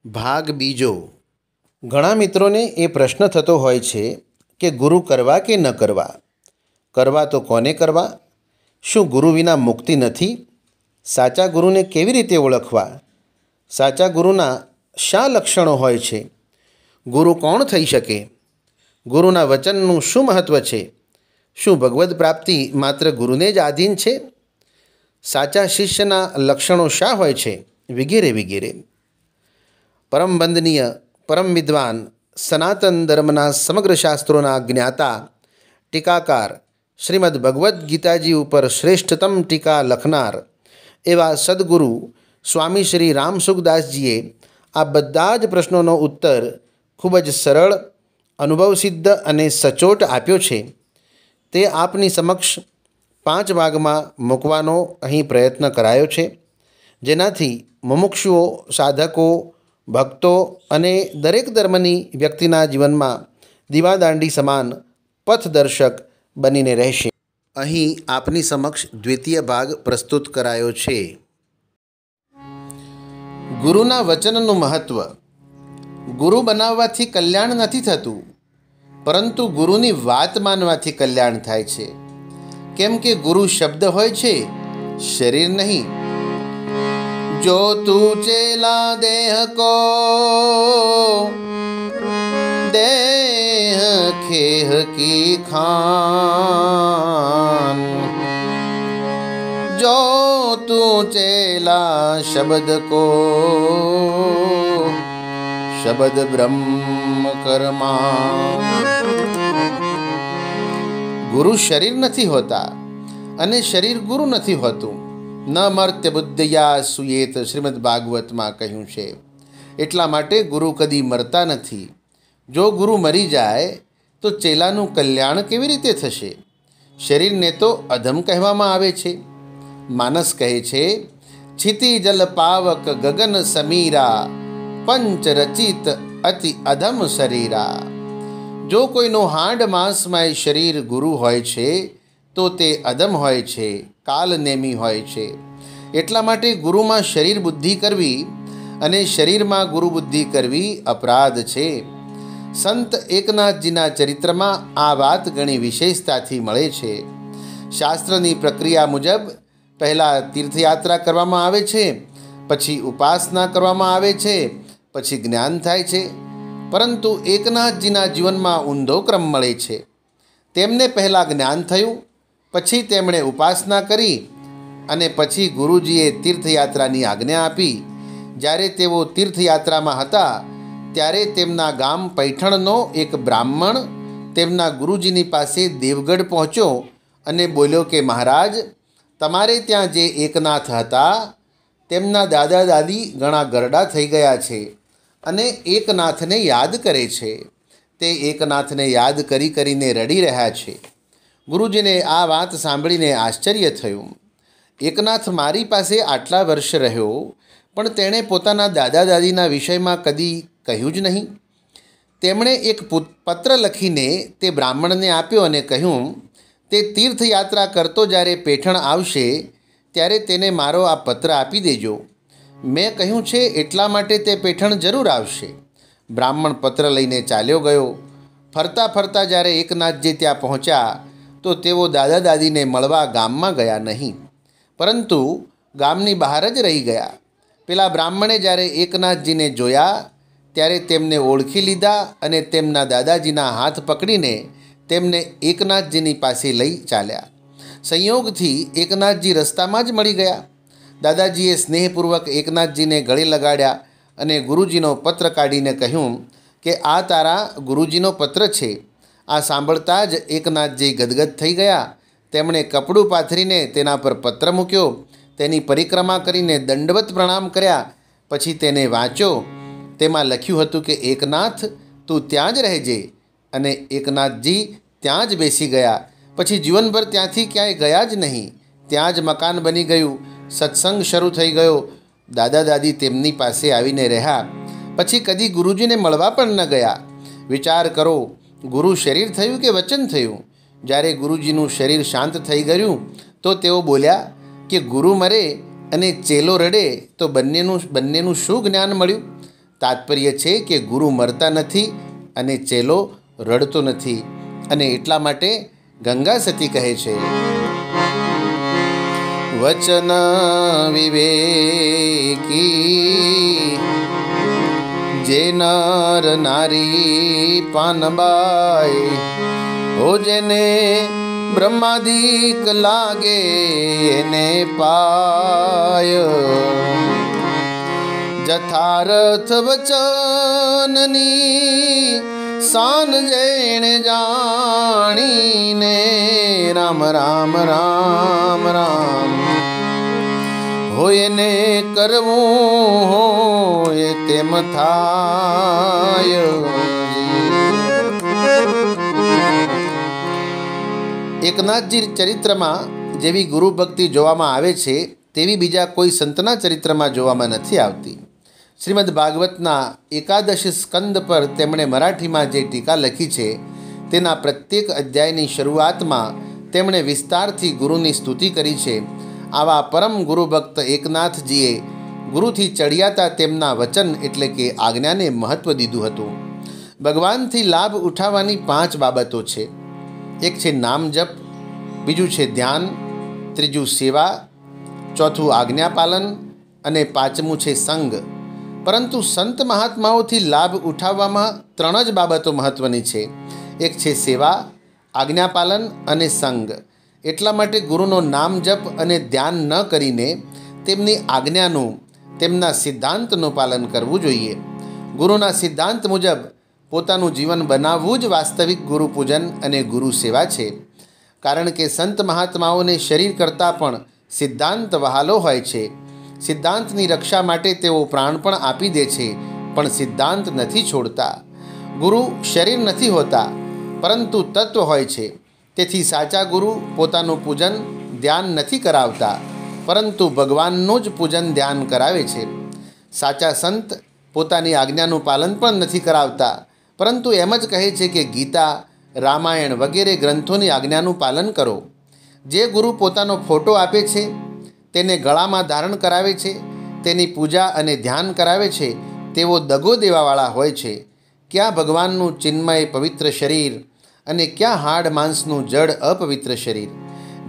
ભાગ બીજો. ઘણા મિત્રોને એ પ્રશ્ન થતો હોય છે કે ગુરુ કરવા કે ન કરવા, કરવા તો કોને કરવા, શું ગુરુ વિના મુક્તિ નથી, સાચા ગુરુને કેવી રીતે ઓળખવા, સાચા ગુરુના શા લક્ષણો હોય છે, ગુરુ કોણ થઈ શકે, ગુરુના વચનનું શું મહત્ત્વ છે, શું ભગવદ્ પ્રાપ્તિ માત્ર ગુરુને જ આધીન છે, સાચા શિષ્યના લક્ષણો શા હોય છે, વગેરે વગેરે. પરમ વંદનીય, પરમ વિદ્વાન, સનાતન ધર્મના સમગ્ર શાસ્ત્રોના જ્ઞાતા, ટીકાકાર, શ્રીમદ્ ભગવદ્ ગીતાજી ઉપર શ્રેષ્ઠતમ ટીકા લખનાર એવા સદગુરુ સ્વામી શ્રી રામસુખદાસજીએ આ બધા જ પ્રશ્નોનો ઉત્તર ખૂબ જ સરળ, અનુભવસિદ્ધ અને સચોટ આપ્યો છે. તે આપની સમક્ષ 5 ભાગમાં મૂકવાનો અહીં પ્રયત્ન કરાયો છે, જેનાથી મુમુક્ષુઓ, સાધકો, ભક્તો અને દરેક ધર્મની વ્યક્તિના જીવનમાં દીવાદાંડી સમાન પથદર્શક બનીને રહેશે. અહીં આપની સમક્ષ દ્વિતીય ભાગ પ્રસ્તુત કરાયો છે. ગુરુના વચનનું મહત્ત્વ. ગુરુ બનાવવાથી કલ્યાણ નથી થતું, પરંતુ ગુરુની વાત માનવાથી કલ્યાણ થાય છે. કેમ કે ગુરુ શબ્દ હોય છે, શરીર નહીં. જો તું ચેલા દેહ કો દેહ ખેહ કી ખાન, જો તું ચેલા શબ્દ કો શબ્દ બ્રહ્મ કર્મા. ગુરુ શરીર નથી હોતા અને શરીર ગુરુ નથી હોતું. ન મર્ત્ય બુદ્ધયા સુયેત શ્રીમદ્ ભાગવતમાં કહ્યું છે. એટલા માટે ગુરુ કદી મરતા નથી. જો ગુરુ મરી જાય તો ચેલાનું કલ્યાણ કેવી રીતે થશે? શરીરને તો અધમ કહેવામાં આવે છે. માનસ કહે છે, છિતિ જલ પાવક ગગન સમીરા, પંચ રચિત અતિ અધમ શરીરા. જો કોઈનું હાડ માંસમય શરીર ગુરુ હોય છે તો તે અધમ હોય છે, કાલનેમી હોય છે. એટલા માટે ગુરુમાં શરીર બુદ્ધિ કરવી અને શરીરમાં ગુરુ બુદ્ધિ કરવી અપરાધ છે. સંત એકનાથજીના ચરિત્રમાં આ વાત ઘણી વિશેષતાથી મળે છે. શાસ્ત્રની પ્રક્રિયા મુજબ પહેલાં તીર્થયાત્રા કરવામાં આવે છે, પછી ઉપાસના કરવામાં આવે છે, પછી જ્ઞાન થાય છે. પરંતુ એકનાથજીના જીવનમાં ઊંધો ક્રમ મળે છે. તેમને પહેલાં જ્ઞાન થયું, પછી તેમણે ઉપાસના કરી અને પછી ગુરુજીએ તીર્થયાત્રાની આજ્ઞા આપી. જ્યારે તેઓ તીર્થયાત્રામાં હતા ત્યારે તેમના ગામ પૈઠણનો એક બ્રાહ્મણ તેમના ગુરુજીની પાસે દેવગઢ પહોંચ્યો અને બોલ્યો કે મહારાજ, તમારે ત્યાં જે એકનાથ હતા તેમના દાદા દાદી ઘણા ગરડા થઈ ગયા છે અને એકનાથને યાદ કરે છે. તે એકનાથને યાદ કરી કરીને રડી રહ્યા છે. ગુરુજીને આ વાત સાંભળીને આશ્ચર્ય થયું. એકનાથ મારી પાસે આટલા વર્ષ રહ્યો, પણ તેણે પોતાના દાદા દાદીના વિષયમાં કદી કહ્યું જ નહીં. તેમણે એક પત્ર લખીને તે બ્રાહ્મણને આપ્યો અને કહ્યું, તે તીર્થયાત્રા કરતો જ્યારે પેઠણ આવશે ત્યારે તેને મારો આ પત્ર આપી દેજો. મેં કહ્યું છે એટલા માટે તે પેઠણ જરૂર આવશે. બ્રાહ્મણ પત્ર લઈને ચાલ્યો ગયો. ફરતા ફરતા જ્યારે એકનાથજી ત્યાં પહોંચ્યા તો તેઓ દાદા દાદીને મળવા ગામમાં ગયા નહીં, પરંતુ ગામની બહાર જ રહી ગયા. પેલા બ્રાહ્મણે જ્યારે એકનાથજીને જોયા ત્યારે તેમને ઓળખી લીધા અને તેમના દાદાજીના હાથ પકડીને તેમને એકનાથજીની પાસે લઈ ચાલ્યા. સંયોગથી એકનાથજી રસ્તામાં જ મળી ગયા. દાદાજીએ સ્નેહપૂર્વક એકનાથજીને ગળે લગાડ્યા અને ગુરુજીનો પત્ર કાઢીને કહ્યું કે આ તારા ગુરુજીનો પત્ર છે. આ સાંભળતા જ એકનાથજી ગદગદ થઈ ગયા. તેમણે કપડું પાથરીને તેના પર પત્ર મૂક્યો, તેની પરિક્રમા કરીને દંડવત પ્રણામ કર્યા. પછી તેને વાંચ્યો. તેમાં લખ્યું હતું કે એકનાથ, તું ત્યાં જ રહેજે. અને એકનાથજી ત્યાં જ બેસી ગયા. પછી જીવનભર ત્યાંથી ક્યાંય ગયા જ નહીં. ત્યાં જ મકાન બની ગયું. સત્સંગ શરૂ થઈ ગયો. દાદા દાદી તેમની પાસે આવીને રહ્યા. પછી કદી ગુરુજીને મળવા પણ ન ગયા. વિચાર કરો, ગુરુ શરીર થયું કે વચન થયું? જ્યારે ગુરુજીનું શરીર શાંત થઈ ગયું તો તેઓ બોલ્યા કે ગુરુ મરે અને ચેલો રડે તો બંનેનું શું જ્ઞાન મળ્યું? તાત્પર્ય છે કે ગુરુ મરતા નથી અને ચેલો રડતો નથી. અને એટલા માટે ગંગા સતી કહે છે, વચન વિવેકી જે નર નારી પાનબાઈ, હો જેને બ્રહ્માદિક લાગે એને પાય. જથાર્થ વચનની શાન જેણે જાણીને, રામ રામ રામ રામ હોય એને કરવું હોય તેમ થાય. એકનાથજી ચરિત્રમાં જેવી ગુરુ ભક્તિ જોવામાં આવે છે તેવી બીજા કોઈ સંતના ચરિત્રમાં જોવામાં નથી આવતી. શ્રીમદ ભાગવતના 11 સ્કંદ પર તેમણે મરાઠીમાં જે ટીકા લખી છે તેના પ્રત્યેક અધ્યાયની શરૂઆતમાં તેમણે વિસ્તારથી ગુરુની સ્તુતિ કરી છે. આવા પરમ ગુરુભક્ત એકનાથજીએ ગુરુથી ચડિયાતા તેમના વચન એટલે કે આજ્ઞાને મહત્ત્વ દીધું હતું. ભગવાનથી લાભ ઉઠાવવાની 5 બાબતો છે. એક છે નામ જપ, બીજું છે ધ્યાન, ત્રીજું સેવા, ચોથું આજ્ઞાપાલન અને 5મું છે સંગ. પરંતુ સંત મહાત્માઓથી લાભ ઉઠાવવામાં 3 જ બાબતો મહત્ત્વની છે. એક છે સેવા, આજ્ઞાપાલન અને સંગ. એટલા માટે ગુરુનો નામ જપ અને ધ્યાન ન કરીને તેમની આજ્ઞાનું, તેમના સિદ્ધાંતનું પાલન કરવું જોઈએ. ગુરુના સિદ્ધાંત મુજબ પોતાનું જીવન બનાવવું જ વાસ્તવિક ગુરુ પૂજન અને ગુરુ સેવા છે. કારણ કે સંત મહાત્માઓને શરીર કરતાં પણ સિદ્ધાંત વહાલો હોય છે. સિદ્ધાંતની રક્ષા માટે તેઓ પ્રાણ પણ આપી દે છે, પણ સિદ્ધાંત નથી છોડતા. ગુરુ શરીર નથી હોતા, પરંતુ તત્વ હોય છે. તેથી સાચા ગુરુ પોતાનું પૂજન ધ્યાન નથી કરાવતા, પરંતુ ભગવાનનું જ પૂજન ધ્યાન કરાવે છે. સાચા સંત પોતાની આજ્ઞાનું પાલન પણ નથી કરાવતા, પરંતુ એમ જ કહે છે કે ગીતા, રામાયણ વગેરે ગ્રંથોની આજ્ઞાનું પાલન કરો. જે ગુરુ પોતાનો ફોટો આપે છે, તેને ગળામાં ધારણ કરાવે છે, તેની પૂજા અને ધ્યાન કરાવે છે, તેઓ દગો દેવાવાળા હોય છે. ક્યાં ભગવાનનું ચિન્મય પવિત્ર શરીર અને ક્યાં હાડ માંસનું જડ અપવિત્ર શરીર.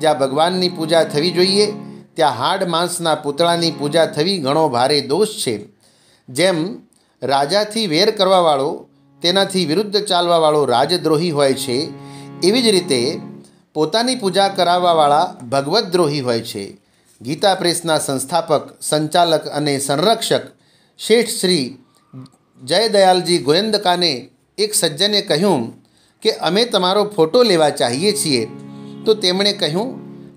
જ્યાં ભગવાનની પૂજા થવી જોઈએ ત્યાં હાડ માંસના પૂતળાની પૂજા થવી ઘણો ભારે દોષ છે. જેમ રાજાથી વેર કરવાવાળો તેનાથી વિરુદ્ધ ચાલવાવાળો રાજદ્રોહી હોય છે, એવી જ રીતે પોતાની પૂજા કરાવવાવાળા ભગવદ્દ્રોહી હોય છે. ગીતા પ્રેસના સંસ્થાપક, સંચાલક અને સંરક્ષક શેઠ શ્રી જયદયાલજી ગોયંદકાને એક સજ્જને કહ્યું કે અમે તમારો ફોટો લેવા ચાહીએ છીએ. તો તેમણે કહ્યું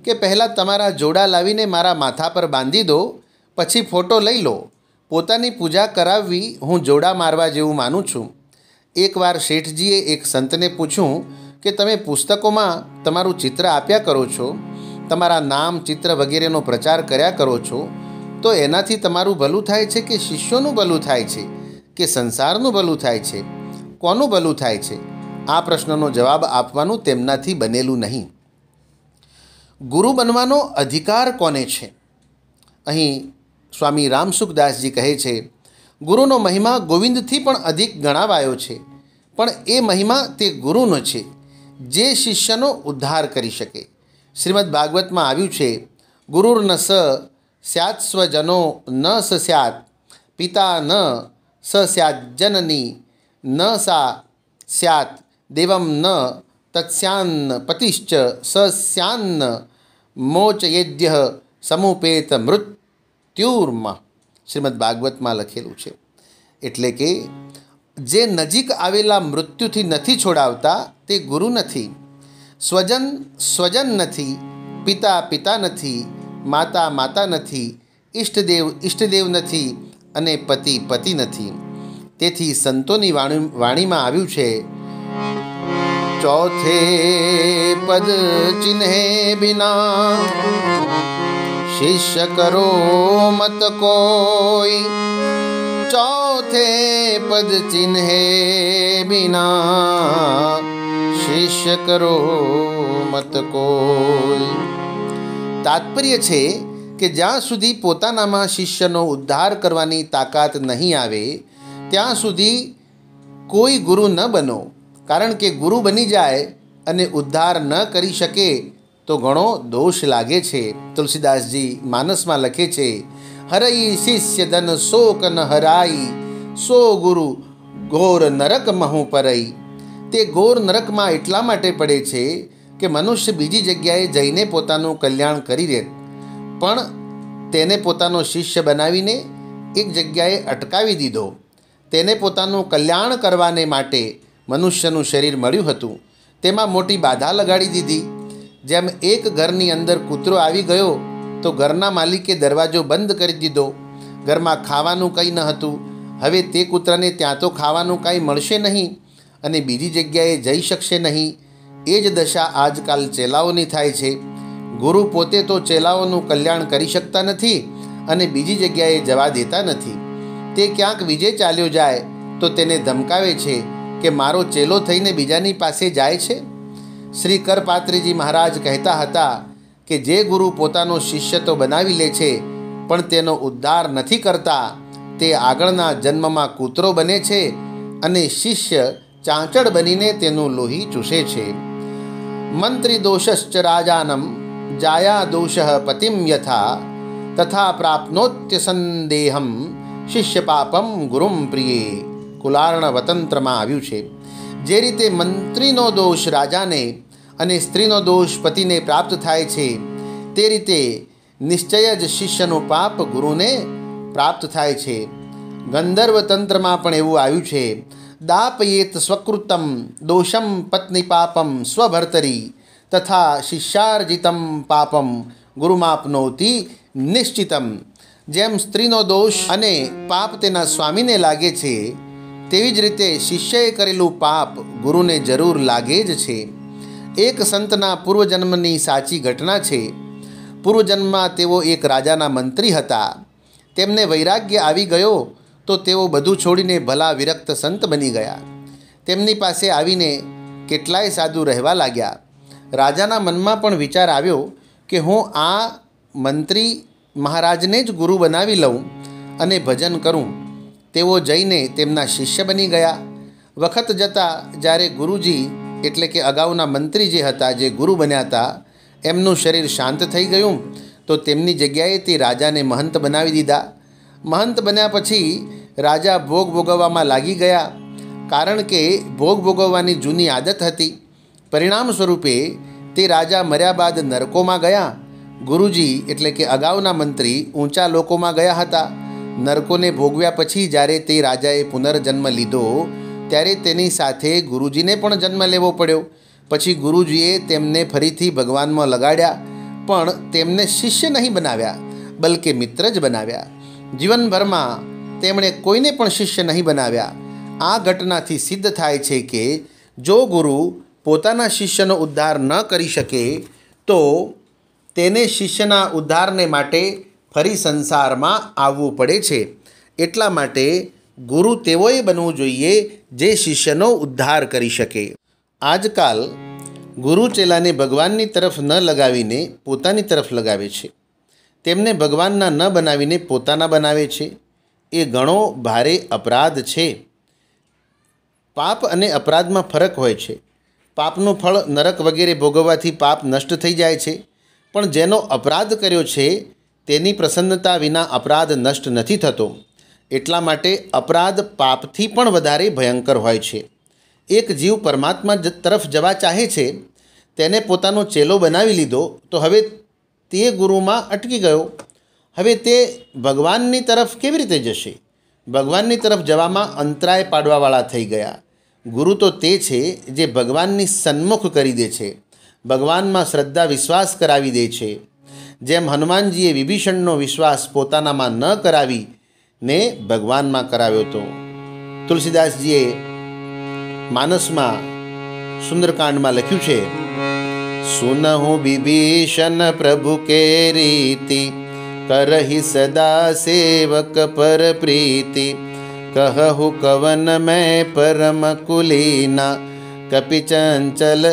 કે પહેલાં તમારા જોડા લાવીને મારા માથા પર બાંધી દો, પછી ફોટો લઈ લો. પોતાની પૂજા કરાવવી હું જોડા મારવા જેવું માનું છું. એકવાર શેઠજીએ એક સંતને પૂછ્યું કે તમે પુસ્તકોમાં તમારું ચિત્ર આપ્યા કરો છો, તમારા નામ, ચિત્ર વગેરેનો પ્રચાર કર્યા કરો છો, તો એનાથી તમારું ભલું થાય છે કે શિષ્યોનું ભલું થાય છે કે સંસારનું ભલું થાય છે? કોનું ભલું થાય છે? આ પ્રશ્નનો જવાબ આપવાનું તેમનાથી બનેલું નહીં. ગુરુ બનવાનો અધિકાર કોને છે? અહીં સ્વામી રામસુખદાસજી કહે છે, ગુરુનો મહિમા ગોવિંદથી પણ અધિક ગણાવાયો છે, પણ એ મહિમા તે ગુરુનો છે જે શિષ્યનો ઉદ્ધાર કરી શકે. શ્રીમદ ભાગવતમાં આવ્યું છે, ગુરુર્ન સ સ્યાત સ્વજનો ન સ સ્યાત પિતા ન સ સ્યાત જનની ન સા સ્યાત દેવમ ન તત્સ્યાન્ન પતિશ્ચ સ સ્યાન્ન મોચયેદ્ય સમુપેત મૃત્યુર્મ. શ્રીમદ ભાગવતમાં લખેલું છે. એટલે કે જે નજીક આવેલા મૃત્યુથી નથી છોડાવતા તે ગુરુ નથી. સ્વજન સ્વજન નથી, પિતા પિતા નથી, માતા માતા નથી, ઈષ્ટદેવ ઈષ્ટદેવ નથી અને પતિ પતિ નથી. તેથી સંતોની વાણીમાં આવ્યું છે, ચોથે પદ ચિહ્ને બિના શિષ્ય કરો મત કોઈ. ચોથે પદ ચિહ્ને બિના શિષ્ય કરો મત કોઈ. તાત્પર્ય છે કે જ્યાં સુધી પોતાનામાં શિષ્યનો ઉદ્ધાર કરવાની તાકાત નહીં આવે ત્યાં સુધી કોઈ ગુરુ ન બનો, કારણ કે ગુરુ બની જાય અને ઉદ્ધાર ન કરી શકે તો ઘણો દોષ લાગે છે. તુલસીદાસજી માનસમાં લખે છે, હરઈ શિષ્ય ધન શોક ન હરાઈ, સો ગુરુ ઘોર નરક મહુ પરઈ. તે ઘોર નરકમાં એટલા માટે પડે છે કે મનુષ્ય બીજી જગ્યાએ જઈને પોતાનું કલ્યાણ કરી રહે, પણ તેને પોતાનો શિષ્ય બનાવીને એક જગ્યાએ અટકાવી દીધો. તેને પોતાનું કલ્યાણ કરવાને માટે મનુષ્યનું શરીર મળ્યું હતું, તેમાં મોટી બાધા લગાડી દીધી. જેમ એક ઘરની અંદર કૂતરો આવી ગયો તો ઘરના માલિકે દરવાજો બંધ કરી દીધો. ઘરમાં ખાવાનું કંઈ ન હતું. હવે તે કૂતરાને ત્યાં તો ખાવાનું કાંઈ મળશે નહીં અને બીજી જગ્યાએ જઈ શકશે નહીં. એ જ દશા આજકાલ ચેલાઓની થાય છે. ગુરુ પોતે તો ચેલાઓનું કલ્યાણ કરી શકતા નથી અને બીજી જગ્યાએ જવા દેતા નથી. તે ક્યાંક વિજય ચાલ્યો જાય તો તેને ધમકાવે છે કે મારો ચેલો થઈને બીજાની પાસે જાય છે. શ્રી કરપાત્રીજી મહારાજ કહેતા હતા કે જે ગુરુ પોતાનો શિષ્ય તો બનાવી લે છે પણ તેનો ઉદ્ધાર નથી કરતા, તે આગળના જન્મમાં કૂતરો બને છે અને શિષ્ય ચાંચડ બનીને તેનું લોહી ચૂસે છે. મંત્રી દોષશ્ચ રાજાનમ જાયા દોષ પતિમ યથા, તથા પ્રાપ્નોત્ય સંદેહમ શિષ્ય પાપમ ગુરુમ પ્રિયે. કુલાર્ણ વતંત્રમાં આવ્યું છે. જે રીતે મંત્રીનો દોષ રાજાને અને સ્ત્રીનો દોષ પતિને પ્રાપ્ત થાય છે, તે રીતે નિશ્ચય જ શિષ્યનું પાપ ગુરુને પ્રાપ્ત થાય છે. ગંધર્વ તંત્રમાં પણ એવું આવ્યું છે, દાપયેત સ્વકૃતમ દોષમ પત્ની પાપમ સ્વભર્તરી, તથા શિષ્યાર્જિતમ પાપમ ગુરુમાપનોતિ નિશ્ચિતમ. જેમ સ્ત્રીનો દોષ અને પાપ તેના સ્વામીને લાગે છે, તેવી જ રીતે શિષ્યએ કરેલું પાપ ગુરુને જરૂર લાગે જ છે. એક સંતના પૂર્વજન્મની સાચી ઘટના છે. પૂર્વજન્મમાં તેઓ એક રાજાના મંત્રી હતા. તેમને વૈરાગ્ય આવી ગયો તો તેઓ બધું છોડીને ભલા વિરક્ત સંત બની ગયા. તેમની પાસે આવીને કેટલાય સાધુ રહેવા લાગ્યા. રાજાના મનમાં પણ વિચાર આવ્યો કે હું આ મંત્રી મહારાજને જ ગુરુ બનાવી લઉં અને ભજન કરું. તેઓ જઈને તેમના શિષ્ય બની ગયા. વખત જતાં જ્યારે ગુરુજી એટલે કે અગાઉના મંત્રી જે હતા, જે ગુરુ બન્યા હતા, એમનું શરીર શાંત થઈ ગયું તો તેમની જગ્યાએ તે રાજાને મહંત બનાવી દીધા. મહંત બન્યા પછી રાજા ભોગ ભોગવવામાં લાગી ગયા, કારણ કે ભોગ ભોગવવાની જૂની આદત હતી. પરિણામ સ્વરૂપે તે રાજા મર્યા બાદ નરકોમાં ગયા. ગુરુજી એટલે કે અગાઉના મંત્રી ઊંચા લોકોમાં ગયા હતા. નરકોને ભોગવ્યા પછી જ્યારે તે રાજાએ પુનર્જન્મ લીધો ત્યારે તેની સાથે ગુરુજીને પણ જન્મ લેવો પડ્યો. પછી ગુરુજીએ તેમને ફરીથી ભગવાનમાં લગાડ્યા, પણ તેમને શિષ્ય નહીં બનાવ્યા, બલકે મિત્ર જ બનાવ્યા. જીવનભરમાં તેમણે કોઈને પણ શિષ્ય નહીં બનાવ્યા. આ ઘટનાથી સિદ્ધ થાય છે કે જો ગુરુ પોતાના શિષ્યનો ઉદ્ધાર ન કરી શકે તો તેને શિષ્યના ઉદ્ધારને માટે ફરી સંસારમાં આવવું પડે છે. એટલા માટે ગુરુ તેઓએ બનવું જોઈએ જે શિષ્યનો ઉદ્ધાર કરી શકે. આજકાલ ગુરુ ચેલાને ભગવાનની તરફ ન લગાવીને પોતાની તરફ લગાવે છે. તેમને ભગવાનના ન બનાવીને પોતાના બનાવે છે. એ ઘણો ભારે અપરાધ છે. પાપ અને અપરાધમાં ફરક હોય છે. પાપનું ફળ નરક વગેરે ભોગવવાથી પાપ નષ્ટ થઈ જાય છે, પણ જેનો અપરાધ કર્યો છે તેની પ્રસન્નતા વિના અપરાધ નષ્ટ નથી થતો. એટલા માટે અપરાધ પાપથી પણ વધારે ભયંકર હોય છે. એક જીવ પરમાત્મા તરફ જવા ચાહે છે, તેને પોતાનો ચેલો બનાવી લીધો તો હવે તે ગુરુમાં અટકી ગયો. હવે તે ભગવાનની તરફ કેવી રીતે જશે? ભગવાનની તરફ જવામાં અંતરાય પાડવાવાળા થઈ ગયા. ગુરુ તો તે છે જે ભગવાનની સન્મુખ કરી દે છે, ભગવાનમાં શ્રદ્ધા વિશ્વાસ કરાવી દે છે. જેમ હનુમાનજીએ વિભીષણનો વિશ્વાસ પોતાનામાં ન કરાવીને ભગવાનમાં કરાવ્યો હતો. તુલસીદાસજીએ માનસમાં સુંદરકાંડમાં લખ્યું છે, સુનહુ વિભીષણ પ્રભુ કે રીતિ, કરહી સદા સેવક પર પ્રીતિ, કહુ કવન મેં પરમ કુલીના, કપિ ચંચલ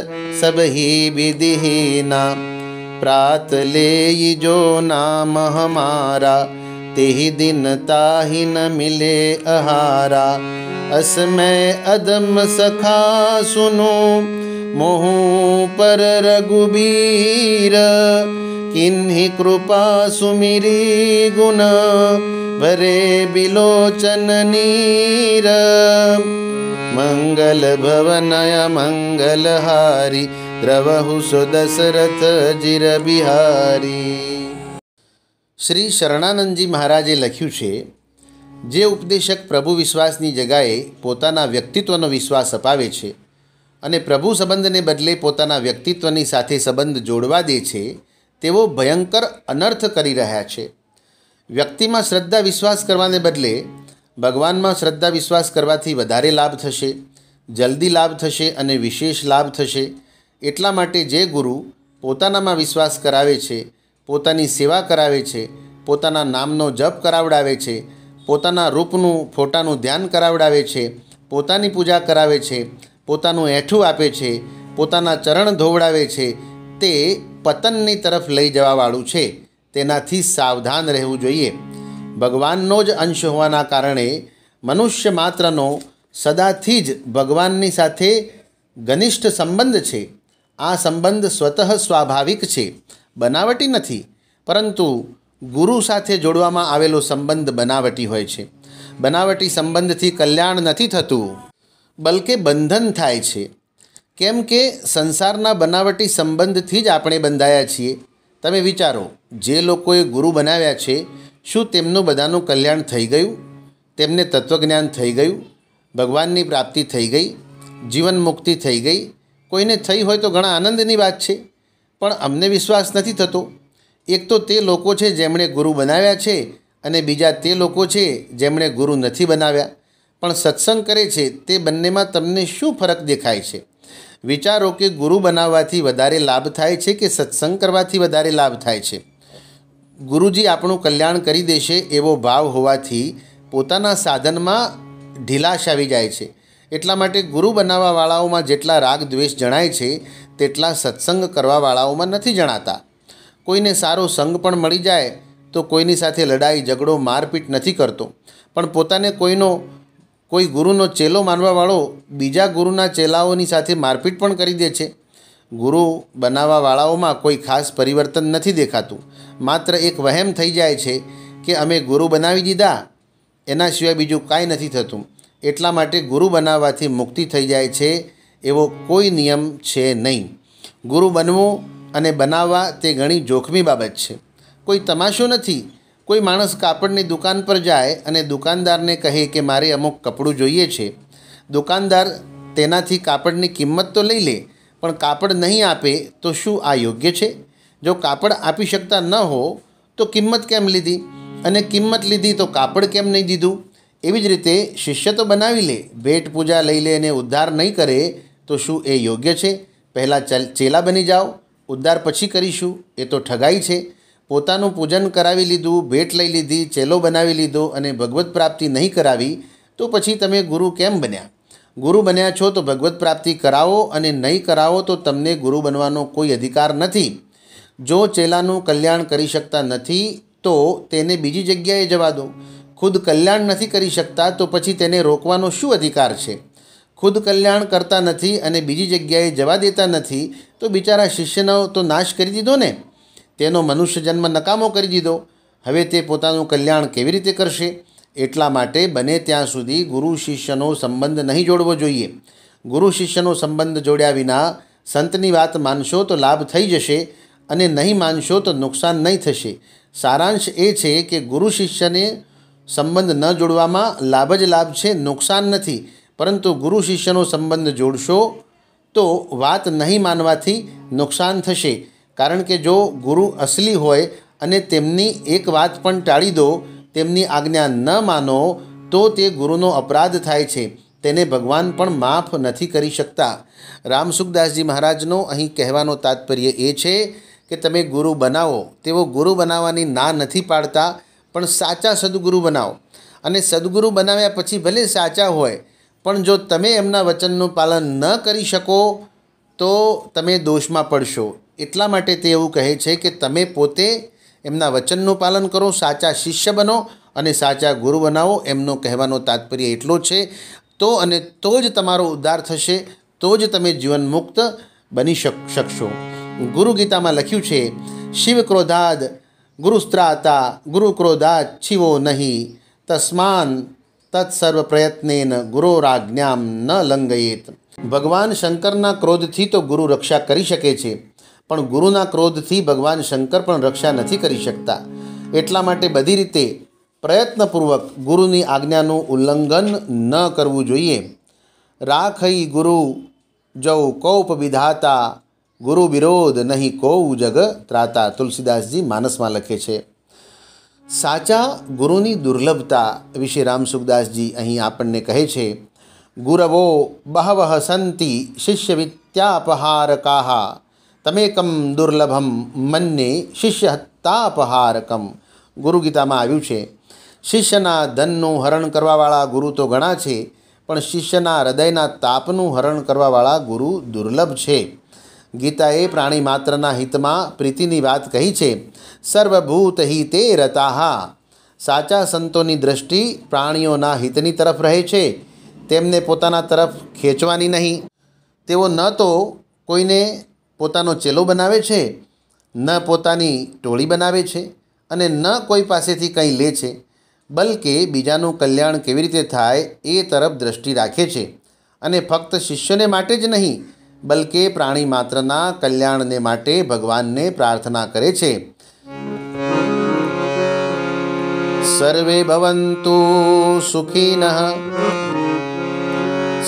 સબહી વિધિહીના, प्रात ले जो नाम हमारा, तेहि दिन ताहि न मिले आहारा। असमय अदम सखा सुनो मोहु पर रघुबीर। किन्हि कृपा सुमिरी गुण भरे बिलोचन नीर। मंगल भवनय मंगलहारी द्रवहु सुदशरथ जिर बिहारी। શ્રી શરણાનંદજી મહારાજે લખ્યું છે, જે ઉપદેશક પ્રભુ વિશ્વાસની જગાએ પોતાના વ્યક્તિત્વનો વિશ્વાસ અપાવે છે અને પ્રભુ સંબંધને બદલે પોતાના વ્યક્તિત્વની સાથે સંબંધ જોડવા દે છે, તેઓ ભયંકર અનર્થ કરી રહ્યા છે. વ્યક્તિમાં શ્રદ્ધા વિશ્વાસ કરવાને બદલે ભગવાનમાં શ્રદ્ધા વિશ્વાસ કરવાથી વધારે લાભ થશે, જલ્દી લાભ થશે અને વિશેષ લાભ થશે. એટલા માટે જે ગુરુ પોતાનામાં વિશ્વાસ કરાવે છે, પોતાની સેવા કરાવે છે, પોતાના નામનો જપ કરાવડાવે છે, પોતાના રૂપનું ફોટાનું ધ્યાન કરાવડાવે છે, પોતાની પૂજા કરાવે છે, પોતાનું એઠું આપે છે, પોતાના ચરણ ધોવડાવે છે, તે પતનની તરફ લઈ જવાવાળું છે. તેનાથી સાવધાન રહેવું જોઈએ. ભગવાનનો જ અંશ હોવાના કારણે મનુષ્ય માત્રનો સદાથી જ ભગવાનની સાથે ઘનિષ્ઠ સંબંધ છે. આ સંબંધ સ્વતઃ સ્વાભાવિક છે, બનાવટી નથી. પરંતુ ગુરુ સાથે જોડવામાં આવેલો સંબંધ બનાવટી હોય છે. બનાવટી સંબંધથી કલ્યાણ નથી થતું, બલકે બંધન થાય છે. કેમ કે સંસારના બનાવટી સંબંધથી જ આપણે બંધાયા છીએ. તમે વિચારો, જે લોકોએ ગુરુ બનાવ્યા છે, શું તેમનું બધાનું કલ્યાણ થઈ ગયું? તેમને તત્વજ્ઞાન થઈ ગયું? ભગવાનની પ્રાપ્તિ થઈ ગઈ? જીવન મુક્તિ થઈ ગઈ? કોઈને થઈ હોય તો ઘણા આનંદની વાત છે, પણ અમને વિશ્વાસ નથી થતો. એક તો તે લોકો છે જેમણે ગુરુ બનાવ્યા છે, અને બીજા તે લોકો છે જેમણે ગુરુ નથી બનાવ્યા. પણ સત્સંગ કરે છે, તે બંનેમાં તમને શું ફરક દેખાય છે? વિચારો કે ગુરુ બનાવવાથી વધારે લાભ થાય છે કે સત્સંગ કરવાથી વધારે લાભ થાય છે? ગુરુજી આપણું કલ્યાણ કરી દેશે એવો ભાવ હોવાથી પોતાના સાધનમાં ઢીલાશ આવી જાય છે. એટલા માટે ગુરુ બનાવવાવાળાઓમાં જેટલા રાગ દ્વેષ જણાય છે, તેટલા સત્સંગ કરવાવાળાઓમાં નથી જણાતા. કોઈને સારો સંગ પણ મળી જાય તો કોઈની સાથે લડાઈ ઝઘડો મારપીટ નથી કરતો, પણ પોતાને કોઈ ગુરુનો ચેલો માનવાવાળો બીજા ગુરુના ચેલાઓની સાથે મારપીટ પણ કરી દે છે. ગુરુ બનાવવાવાળાઓમાં કોઈ ખાસ પરિવર્તન નથી દેખાતું. માત્ર એક વહેમ થઈ જાય છે કે અમે ગુરુ બનાવી દીધા, એના સિવાય બીજું કાંઈ નથી થતું. એટલા માટે ગુરુ બનાવવાથી મુક્તિ થઈ જાય છે એવો કોઈ નિયમ છે નહીં. ગુરુ બનવું અને બનાવવા તે ઘણી જોખમી બાબત છે. કોઈ તમાશો નથી. કોઈ માણસ કાપડની દુકાન પર જાય અને દુકાનદારને કહે કે મારે અમુક કપડું જોઈએ છે. દુકાનદાર તેનાથી કાપડની કિંમત તો લઈ લે, પણ કાપડ નહીં આપે તો શું આ યોગ્ય છે? જો કાપડ આપી શકતા ન હો તો કિંમત કેમ લીધી? અને કિંમત લીધી તો કાપડ કેમ નહીં દીધું? એવી જ રીતે શિષ્ય તો બનાવી લે, ભેટ પૂજા લઈ લે અને ઉદ્ધાર નહીં કરે તો શું એ યોગ્ય છે? પહેલાં ચેલા બની જાઓ, ઉદ્ધાર પછી કરીશું, એ તો ઠગાઈ છે. પોતાનું પૂજન કરાવી લીધું, ભેટ લઈ લીધી, ચેલો બનાવી લીધો અને ભગવત પ્રાપ્તિ નહીં કરાવી તો પછી તમે ગુરુ કેમ બન્યા? ગુરુ બન્યા છો તો ભગવત પ્રાપ્તિ કરાવો, અને નહીં કરાવો તો તમને ગુરુ બનવાનો કોઈ અધિકાર નથી. જો ચેલાનું કલ્યાણ કરી શકતા નથી તો તેને બીજી જગ્યાએ જવા દો. ખુદ કલ્યાણ નથી કરી શકતા તો પછી તેને રોકવાનો શું અધિકાર છે? ખુદ કલ્યાણ કરતા નથી અને બીજી જગ્યાએ જવા દેતા નથી તો બિચારા શિષ્યનો તો નાશ કરી દીધો ને. તેનો મનુષ્ય જન્મ નકામો કરી દીધો. હવે તે પોતાનું કલ્યાણ કેવી રીતે કરશે? એટલા માટે બને ત્યાં સુધી ગુરુ શિષ્યનો સંબંધ નહીં જોડવો જોઈએ. ગુરુ શિષ્યનો સંબંધ જોડ્યા વિના સંતની વાત માનશો તો લાભ થઈ જશે, અને નહીં માનશો તો નુકસાન નહીં થશે. સારાંશ એ છે કે ગુરુ શિષ્યને સંબંધ ન જોડવામાં લાભ જ લાભ છે, નુકસાન નથી. પરંતુ ગુરુ શિષ્યનો સંબંધ જોડશો તો વાત નહીં માનવાથી નુકસાન થશે. કારણ કે જો ગુરુ અસલી હોય અને તેમની એક વાત પણ ટાળી દો, તેમની આજ્ઞા ન માનો, તો તે ગુરુનો અપરાધ થાય છે. તેને ભગવાન પણ માફ નથી કરી શકતા. રામસુખદાસજી મહારાજનો અહીં કહેવાનો તાત્પર્ય એ છે કે તમે ગુરુ બનાવો. તેઓ ગુરુ બનાવવાની ના નથી પાડતા, પણ સાચા સદગુરુ બનાવો. અને સદગુરુ બનાવ્યા પછી ભલે સાચા હોય, પણ જો તમે એમના વચનનું પાલન ન કરી શકો તો તમે દોષમાં પડશો. એટલા માટે તે એવું કહે છે કે તમે પોતે એમના વચનનું પાલન કરો, સાચા શિષ્ય બનો અને સાચા ગુરુ બનાવો. એમનો કહેવાનો તાત્પર્ય એટલો છે. તો જ તમારો ઉદ્ધાર થશે, તો જ તમે જીવન મુક્ત બની શકશો. ગુરુ ગીતામાં લખ્યું છે, શિવ ક્રોધાદ ગુરુસ્ત્રાતા ગુરુ ક્રોધાદ છિવો નહીં તસ્માન તત્સર્વ પ્રયત્નેન ગુરોરાજ્ઞામ ન લંઘયેત. ભગવાન શંકરના ક્રોધથી તો ગુરુ રક્ષા કરી શકે છે, પણ ગુરુના ક્રોધથી ભગવાન શંકર પણ રક્ષા નથી કરી શકતા. એટલા માટે બધી રીતે પ્રયત્નપૂર્વક ગુરુની આજ્ઞાનું ઉલ્લંઘન ન કરવું જોઈએ. રાખઈ ગુરુ જૌ કૌપ વિધાતા ગુરુ વિરોધ નહીં કૌ જગ ત્રાતા. તુલસીદાસજી માનસમાં લખે છે. સાચા ગુરુની દુર્લભતા વિશે રામસુખદાસજી અહીં આપણને કહે છે, ગુરવો બહવઃ સંતિ શિષ્ય વિદ્યાપહારકાહ તમેકમ દુર્લભમ મન્યે શિષ્ય હત્તાપહારકમ. ગુરુ ગીતામાં આવ્યું છે, શિષ્યના ધનનું હરણ કરવાવાળા ગુરુ તો ઘણા છે, પણ શિષ્યના હૃદયના તાપનું હરણ કરવાવાળા ગુરુ દુર્લભ છે. ગીતાએ પ્રાણી માત્રના હિતમાં પ્રીતિની વાત કહી છે. સર્વભૂત હિતે રતાહ. સાચા સંતોની દૃષ્ટિ પ્રાણીઓના હિતની તરફ રહે છે, તેમને પોતાના તરફ ખેંચવાની નહીં. તેઓ ન તો કોઈને પોતાનો ચેલો બનાવે છે, ન પોતાની ટોળી બનાવે છે અને ન કોઈ પાસેથી કંઈ લે છે, બલકે બીજાનું કલ્યાણ કેવી રીતે થાય એ તરફ દૃષ્ટિ રાખે છે. અને ફક્ત શિષ્યને માટે જ નહીં, બલકે પ્રાણી માત્રના કલ્યાણને માટે ભગવાનને પ્રાર્થના કરે છે. સર્વે ભવન્તુ સુખિનઃ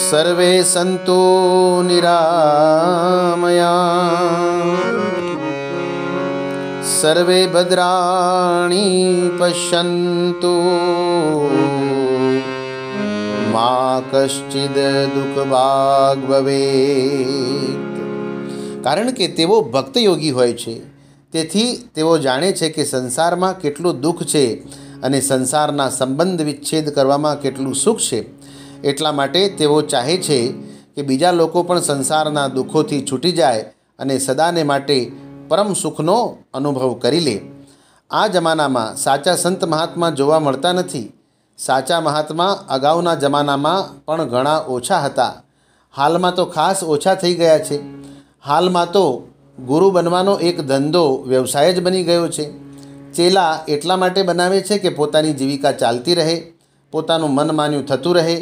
સર્વે સંતુ નિરામયા સર્વે ભદ્રાણી પશ્યન્તુ મા કશ્ચિદ દુઃખ ભાગ ભવેત. કારણ કે તેઓ ભક્તયોગી હોય છે, તેથી તેઓ જાણે છે કે સંસારમાં કેટલું દુઃખ છે અને સંસારના સંબંધ વિચ્છેદ કરવામાં કેટલું સુખ છે. એટલા માટે તેઓ ચાહે છે કે બીજા લોકો પણ સંસારના દુઃખોથી છૂટી જાય અને સદાને માટે પરમ સુખનો અનુભવ કરી લે. આ જમાનામાં સાચા સંત મહાત્મા જોવા મળતા નથી. સાચા મહાત્મા અગાઉના જમાનામાં પણ ઘણા ઓછા હતા. હાલમાં તો ખાસ ઓછા થઈ ગયા છે. હાલમાં તો ગુરુ બનવાનો એક ધંધો વ્યવસાય જ બની ગયો છે. ચેલા એટલા માટે બનાવે છે કે પોતાની જીવિકા ચાલતી રહે, પોતાનું મન માન્યું થતું રહે,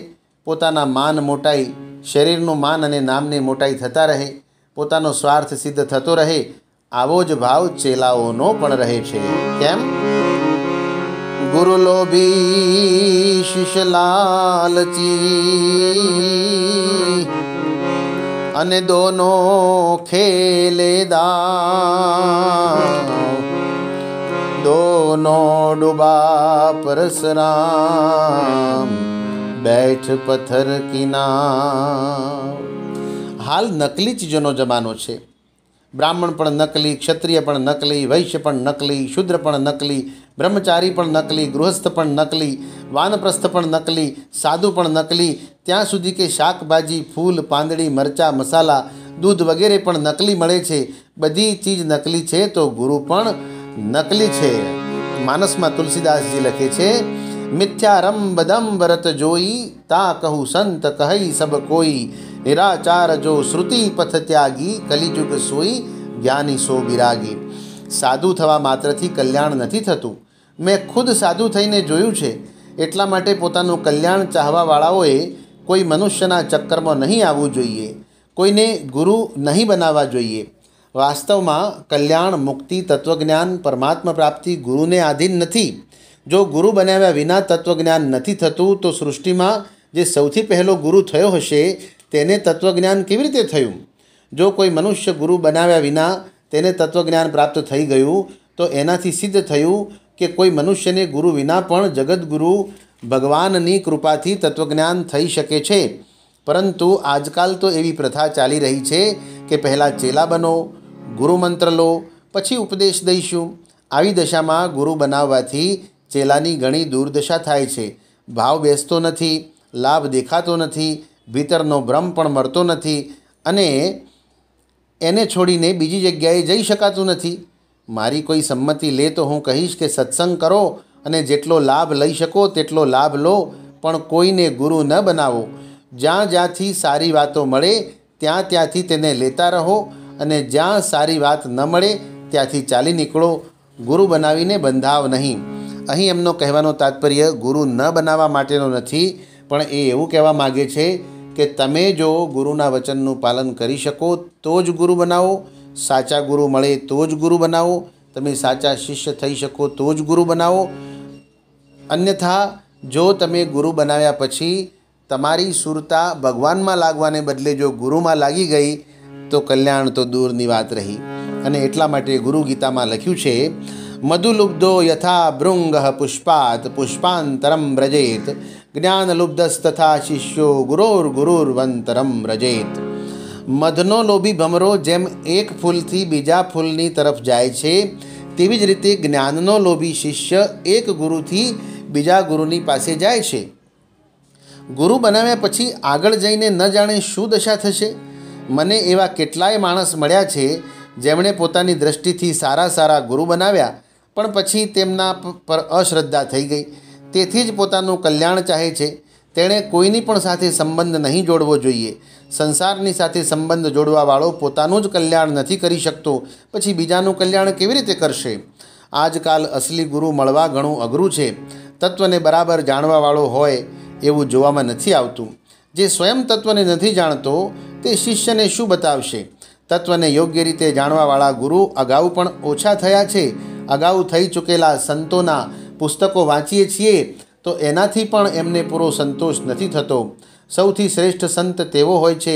પોતાના માન મોટાઈ, શરીરનું માન અને નામની મોટાઈ થતા રહે, પોતાનો સ્વાર્થ સિદ્ધ થતો રહે. આવો જ ભાવ ચેલાઓનો પણ રહે છે. કેમ? ગુરુ લોભી શિષ્ય લાલચી અને દોનો ખેલે દાવ દોનો ડૂબા પરસરામ બેઠ પથ્થર કિનાર. હાલ નકલી ચીજોનો જમાનો છે. બ્રાહ્મણ પણ નકલી, ક્ષત્રિય પણ નકલી, વૈશ્ય પણ નકલી, શૂદ્ર પણ નકલી, બ્રહ્મચારી પણ નકલી, ગૃહસ્થ પણ નકલી, વાનપ્રસ્થ પણ નકલી, સાધુ પણ નકલી, ત્યાં સુધી કે શાકભાજી, ફૂલ, પાંદડી, મરચાં, મસાલા, દૂધ વગેરે પણ નકલી મળે છે. બધી ચીજ નકલી છે તો ગુરુ પણ નકલી છે. માનસમાં તુલસીદાસજી લખે છે, મિથ્યારંભ દંભ રત જોઈ તા કહું સંત કહી સબ કોઈ નિરાચાર જો શ્રુતિ પથ ત્યાગી કલિજુગ સોઈ જ્ઞાની સો બિરાગી. સાધુ થવા માત્રથી કલ્યાણ નથી થતું. મેં ખુદ સાધુ થઈને જોયું છે. એટલા માટે પોતાનું કલ્યાણ ચાહવાવાળાઓએ કોઈ મનુષ્યના ચક્કરમાં નહીં આવવું જોઈએ, કોઈને ગુરુ નહીં બનાવવા જોઈએ. વાસ્તવમાં કલ્યાણ, મુક્તિ, તત્વજ્ઞાન, પરમાત્મા પ્રાપ્તિ ગુરુને આધીન નથી. જો ગુરુ બનાવ્યા વિના તત્વજ્ઞાન નથી થતું તો સૃષ્ટિમાં જે સૌથી પહેલો ગુરુ થયો હશે તેને તત્વજ્ઞાન કેવી રીતે થયું? જો કોઈ મનુષ્ય ગુરુ બનાવ્યા વિના તેને તત્વજ્ઞાન પ્રાપ્ત થઈ ગયું તો એનાથી સિદ્ધ થયું કે કોઈ મનુષ્યને ગુરુ વિના પણ જગદગુરુ ભગવાનની કૃપાથી તત્વજ્ઞાન થઈ શકે છે. પરંતુ આજકાલ તો એવી પ્રથા ચાલી રહી છે કે પહેલાં ચેલા બનો, ગુરુ મંત્ર લો, પછી ઉપદેશ દઈશું. આવી દશામાં ગુરુ બનાવવાથી ચેલાની ઘણી દુર્દશા થાય છે. ભાવ બેસતો નથી, લાભ દેખાતો નથી, ભીતરનો ભ્રમ પણ મળતો નથી અને એને છોડીને બીજી જગ્યાએ જઈ શકાતું નથી. મારી કોઈ સંમતિ લે તો હું કહીશ કે સત્સંગ કરો અને જેટલો લાભ લઈ શકો તેટલો લાભ લો, પણ કોઈને ગુરુ ન બનાવો. જ્યાં જ્યાંથી સારી વાતો મળે ત્યાંથી તેને લેતા રહો, અને જ્યાં સારી વાત ન મળે ત્યાંથી ચાલી નીકળો. ગુરુ બનાવીને બંધાવ નહીં. અહીં એમનો કહેવાનો તાત્પર્ય ગુરુ ન બનાવવા માટેનો નથી, પણ એ એવું કહેવા માગે છે કે તમે જો ગુરુના વચનનું પાલન કરી શકો તો જ ગુરુ બનાવો, સાચા ગુરુ મળે તો જ ગુરુ બનાવો, તમે સાચા શિષ્ય થઈ શકો તો જ ગુરુ બનાવો. અન્યથા જો તમે ગુરુ બનાવ્યા પછી તમારી સુરતા ભગવાનમાં લાગવાને બદલે જો ગુરુમાં લાગી ગઈ તો કલ્યાણ તો દૂરની વાત રહી. અને એટલા માટે ગુરુ ગીતામાં લખ્યું છે, મધુલુબ્ધો યથા ભૃંગ પુષ્પાત પુષ્પાંતરમ વ્રજેત, જ્ઞાનલુબ્ધસ્તથા શિષ્યો ગુરોર્ગુરુર્વંતરમ વ્રજેત. મધનો લોભી ભમરો જેમ એક ફૂલથી બીજા ફૂલની તરફ જાય છે, તેવી જ રીતે જ્ઞાનનો લોભી શિષ્ય એક ગુરુથી બીજા ગુરુની પાસે જાય છે. ગુરુ બનાવ્યા પછી આગળ જઈને ન જાણે શું દશા થશે. મને એવા કેટલાય માણસ મળ્યા છે જેમણે પોતાની દૃષ્ટિથી સારા ગુરુ બનાવ્યા, પણ પછી તેમના પર અશ્રદ્ધા થઈ ગઈ. તેથી જ પોતાનું કલ્યાણ ચાહે છે. તેણે કોઈની પણ સાથે સંબંધ નહીં જોડવો જોઈએ. સંસારની સાથે સંબંધ જોડવાવાળો પોતાનું જ કલ્યાણ નથી કરી શકતો, પછી બીજાનું કલ્યાણ કેવી રીતે કરશે? આજકાલ અસલી ગુરુ મળવા ઘણું અઘરું છે. તત્વને બરાબર જાણવાવાળો હોય એવું જોવામાં નથી આવતું. જે સ્વયં તત્વને નથી જાણતો તે શિષ્યને શું બતાવશે? તત્વને યોગ્ય રીતે જાણવાવાળા ગુરુ અગાઉ પણ ઓછા થયા છે. અગાઉ થઈ ચૂકેલા સંતોના પુસ્તકો વાંચીએ છીએ તો એનાથી પણ એમને પૂરો સંતોષ નથી થતો. સૌથી શ્રેષ્ઠ સંત તેવો હોય છે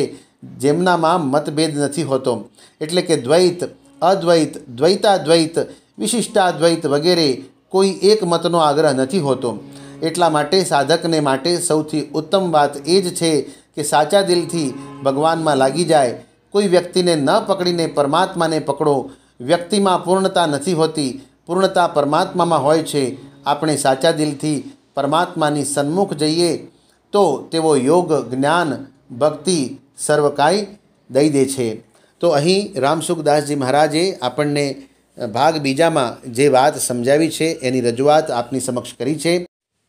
જેમનામાં મતભેદ નથી હોતો, એટલે કે દ્વૈત, અદ્વૈત, દ્વૈતાદ્વૈત, વિશિષ્ટાદ્વૈત વગેરે કોઈ એક મતનો આગ્રહ નથી હોતો. એટલા માટે સાધકને માટે સૌથી ઉત્તમ વાત એ જ છે કે સાચા દિલથી ભગવાનમાં લાગી જાય. કોઈ વ્યક્તિને ન પકડીને પરમાત્માને પકડો. વ્યક્તિમાં પૂર્ણતા નથી હોતી, પૂર્ણતા પરમાત્મામાં હોય છે. આપણે સાચા દિલથી પરમાત્માની સન્મુખ જઈએ તો તેઓ યોગ, જ્ઞાન, ભક્તિ સર્વ કાંઈ દઈ દે છે. તો અહીં રામસુખદાસજી મહારાજે આપણને ભાગ બીજામાં જે વાત સમજાવી છે એની રજૂઆત આપની સમક્ષ કરી છે.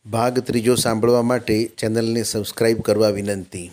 ભાગ ત્રીજો સાંભળવા માટે ચેનલને સબસ્ક્રાઈબ કરવા વિનંતી.